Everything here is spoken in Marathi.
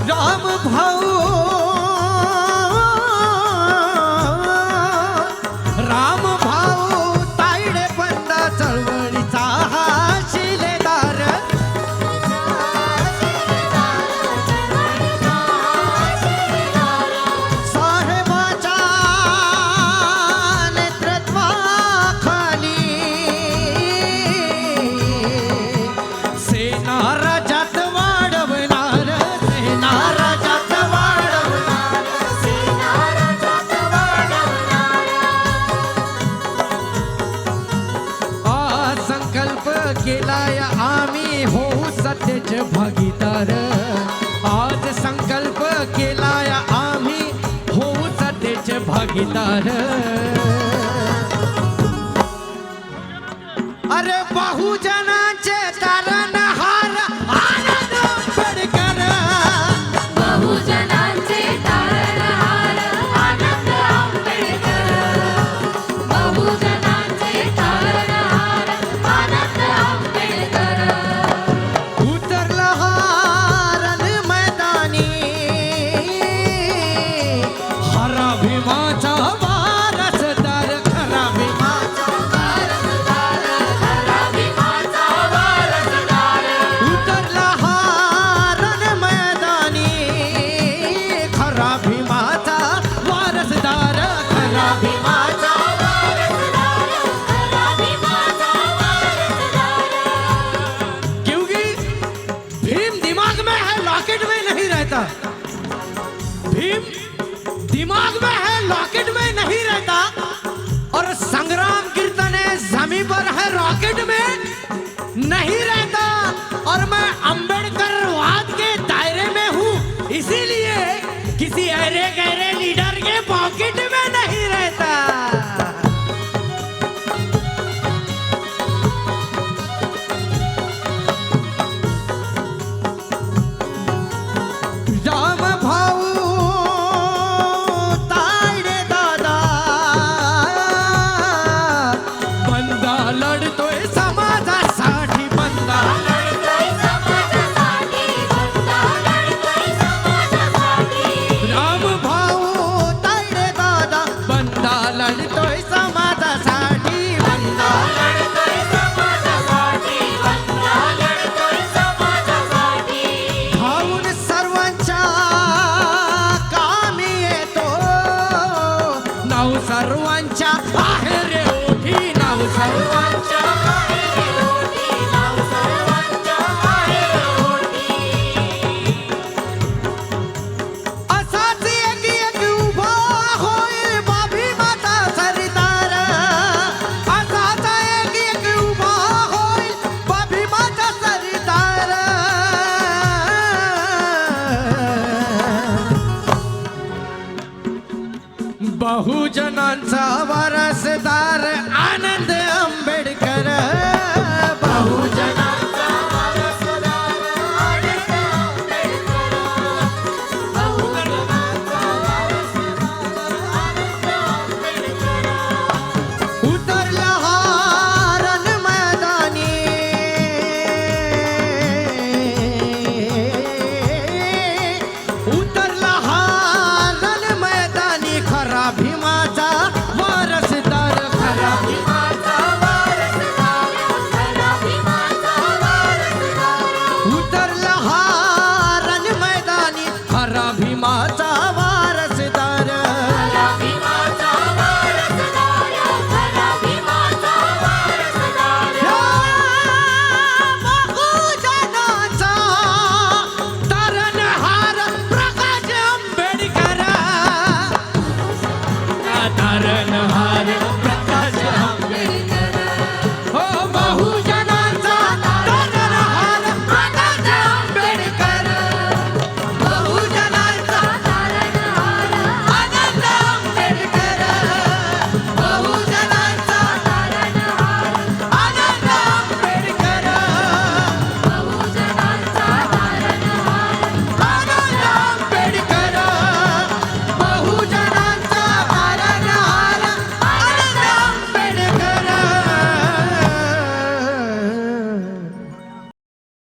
राम भाऊ राम भाऊ तायडे पंत चळवळीचा हा शिलेदार साहेबाच्या नेतृत्वाखाली सेना राज्यात वाढवणार सेना राज्यात वाढवणार सेना राज्यात वाढवणार आज संकल्प केलाय आम्ही होऊ सत्तेचे भागीदार आज संकल्प केलाय आम्ही होऊ सत्तेचे भागीदार अरे बहुजनाचे तारणहार आनंद आंबेडकर बहुजनांचे तारणहार आनंद आंबेडकर बहुजनांचे तारणहार आनंद आंबेडकर उतरला हारण मैदानी हरा भीमाचा वारसदार खरा भीमाचा उतरला हारण मैदानी खरा भीमाचा वारसदार खरा भीमाचा क्योंकि भीम दिमाग में है लॉकेट में नहीं रहता भीम दिमाग में है लॉकेट में नहीं रहता और संग्राम कीर्तने जमीन पर है रॉकेट में नहीं रहता और मैं